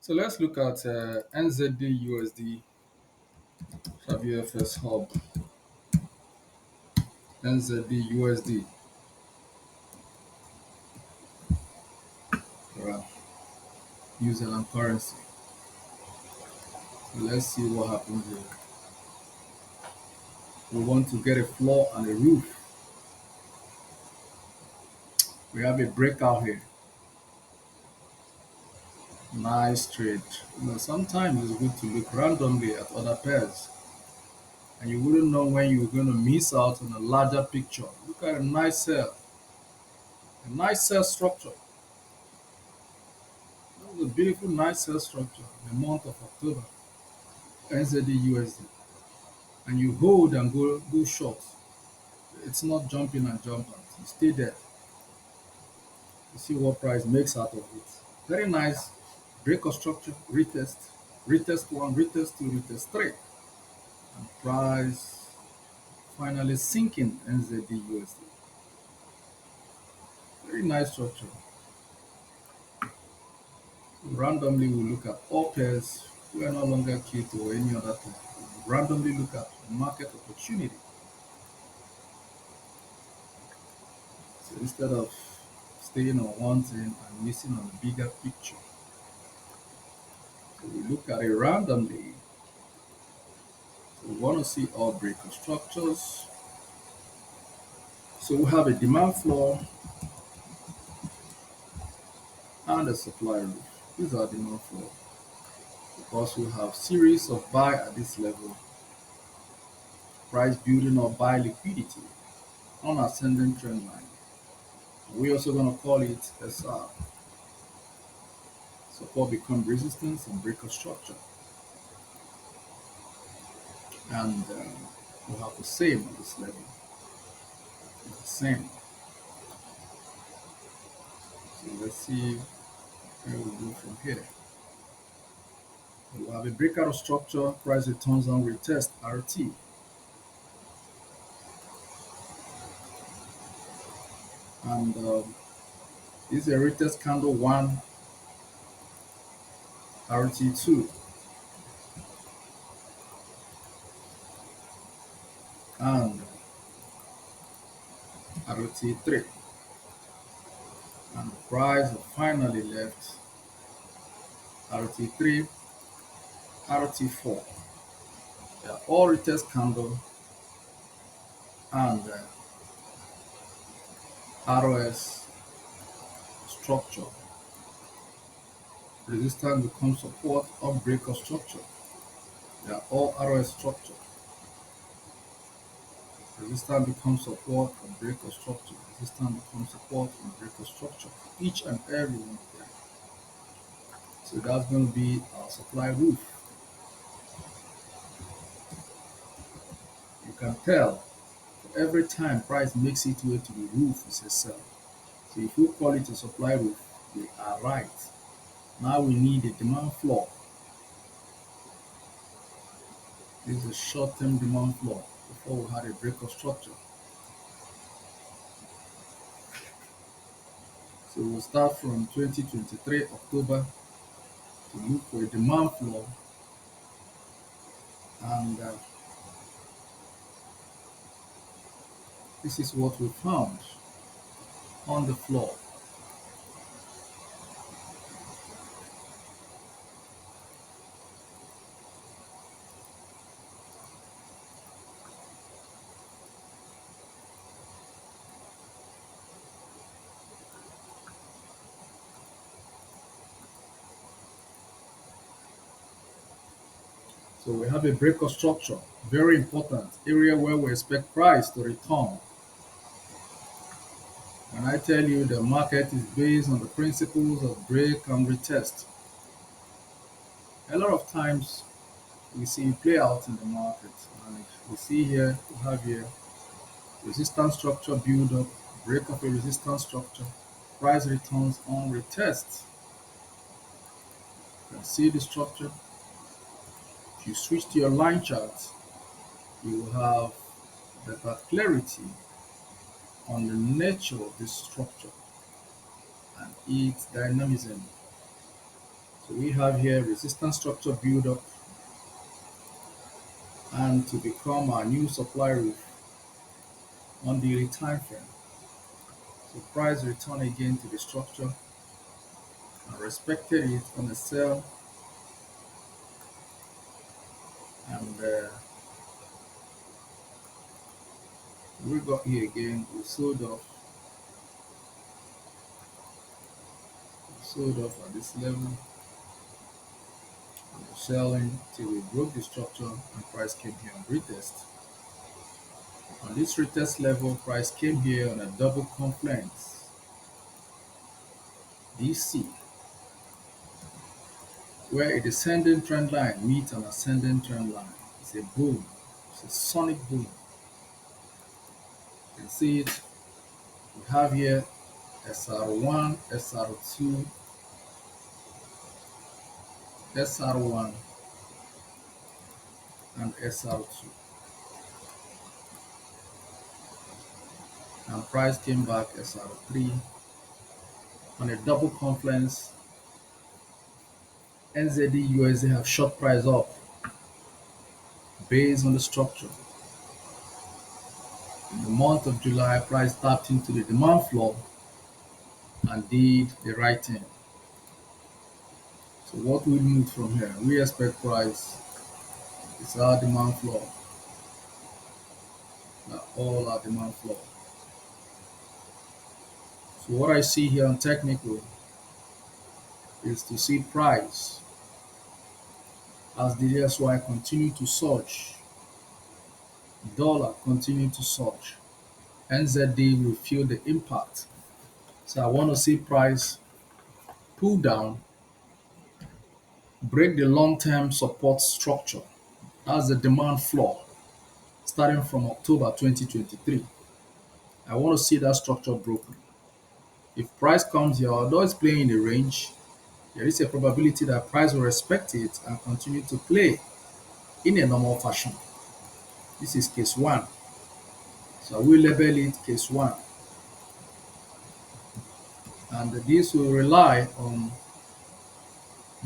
So let's look at NZD USD WFS Hub. NZD USD. Right. New Zealand currency. So let's see what happens here. We want to get a floor and a roof. We have a breakout here. Nice trade. Sometimes it's good to look randomly at other pairs, and you wouldn't know when you're going to miss out on a larger picture. Look at a nice cell structure. That was a beautiful, nice cell structure in the month of October. NZD USD, and you hold and go short. It's not jumping and jump out. You stay there. You see what price makes out of it. Very nice break of structure, retest, retest one, retest two, retest three, and price finally sinking NZD USD. Very nice structure. Randomly, we look at all pairs. We are no longer key to any other thing. We randomly look at market opportunity. So instead of staying on one thing and missing on the bigger picture, so we look at it randomly. So we want to see all breaker structures. So we have a demand floor and a supply roof. These are demand floor because we have series of buy at this level, price building or buy liquidity on ascending trend line. We're also going to call it SR. Support become resistance and breaker structure. And we have the same on this level. The same. So let's see where we go from here. We have a breakout of structure, price returns on retest RT. And this is a retest candle 1, RT2, and RT3. And the price finally left RT3, RT4. They are all retest candle and ROS structure. Resistance becomes support of breaker structure. They are all ROS structure. Resistance becomes support of breaker structure. Resistance becomes support of breaker structure. Each and every one of them. So that's going to be our supply roof. You can tell every time price makes its way to the roof, it's a sell. So if we call it a supply roof, we are right. Now we need a demand floor. This is a short-term demand floor before we had a break of structure. So we'll start from 2023 October to look for a demand floor, and this is what we found on the floor. So we have a break of structure, very important area where we expect price to return. When I tell you the market is based on the principles of break and retest, a lot of times we see it play out in the market. And we see here, we have here resistance structure build up, break of a resistance structure, price returns on retest. You can see the structure. If you switch to your line chart, you will have better clarity on the nature of this structure and its dynamism. So we have here resistance structure build up and to become our new supply roof on daily time frame. So price return again to the structure and respected it on the sell, and we got here again, we sold off at this level, selling till we broke the structure and price came here on retest. On this retest level, price came here on a double confluence DC, where a descending trend line meets an ascending trend line. It's a boom. It's a sonic boom. You can see it. We have here SR1, SR2, SR1, and SR2. And price came back SR3 on a double confluence. NZD USD have shot price up based on the structure. In the month of July, price tapped into the demand floor and did the right thing. So what will move from here? We expect price is our demand floor, not all our demand floor. So what I see here on technical is to see price as the SY continue to surge, dollar continue to surge, NZD will feel the impact. So I want to see price pull down, break the long-term support structure. That's the demand floor starting from October 2023. I want to see that structure broken. If price comes here, although it's playing in the range, there is a probability that price will respect it and continue to play in a normal fashion. This is case one. So I will label it case one. And this will rely on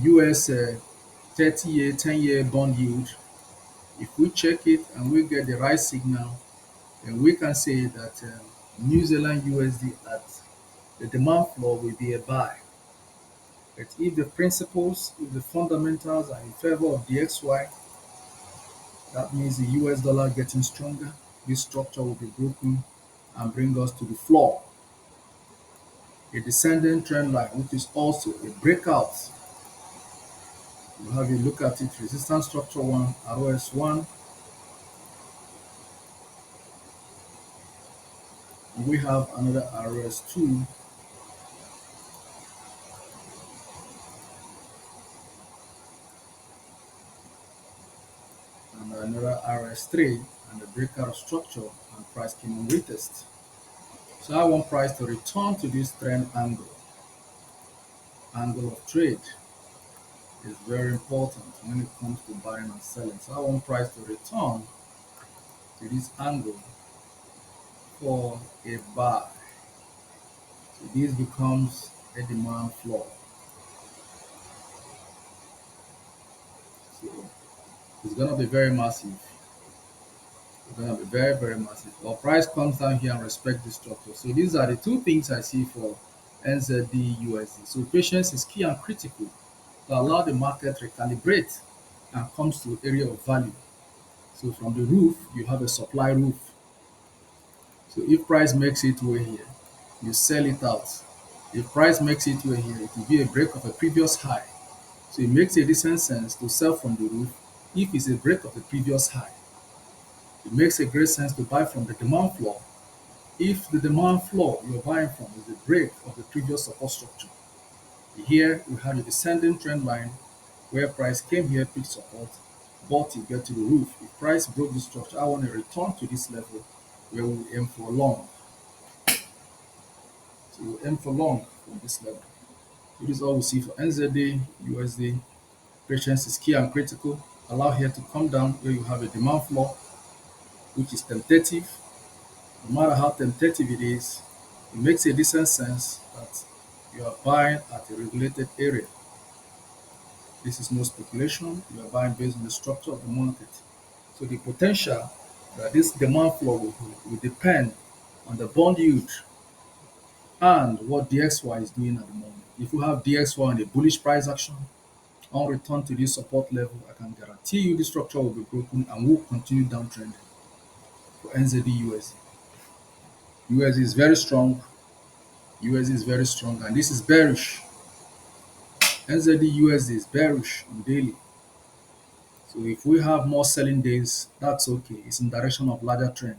US 30-year, 10-year bond yield. If we check it and we get the right signal, then we can say that New Zealand USD at the demand floor will be a buy. But if the principles, if the fundamentals are in favor of the XY, that means the US dollar getting stronger. This structure will be broken and bring us to the floor. A descending trend line, which is also a breakout. You have a look at it, resistance structure 1, ROS1. We have another ROS2. And another RS3 and the breakout structure, and price came on retest. So I want price to return to this trend angle. Angle of trade is very important when it comes to buying and selling. So I want price to return to this angle for a buy. So this becomes a demand floor. So it's gonna be very massive. It's gonna be very, very massive. Or price comes down here and respect the structure. So these are the two things I see for NZD USD. So patience is key and critical to allow the market recalibrate and comes to area of value. So from the roof, you have a supply roof. So if price makes it way here, you sell it out. If price makes it way here, it will be a break of a previous high. So it makes a decent sense to sell from the roof if it's a break of the previous high. It makes a great sense to buy from the demand floor if the demand floor you're buying from is the break of the previous support structure. Here we have a descending trend line where price came here, picked support, bought it, get to the roof. If price broke this structure, I want to return to this level where we aim for long. So we aim for long from this level. So this is all we see for NZD, USD. Patience is key and critical. Allow here to come down where you have a demand floor, which is tentative. No matter how tentative it is, it makes a decent sense that you are buying at a regulated area. This is no speculation. You are buying based on the structure of the market. So the potential that this demand flow will depend on the bond yield and what DXY is doing at the moment. If you have DXY on a bullish price action, on return to this support level, I can guarantee you the structure will be broken and will continue downtrending for NZD USD. USD is very strong. USD is very strong, and this is bearish. NZD USD is bearish on daily. So if we have more selling days, that's okay. It's in direction of larger trend.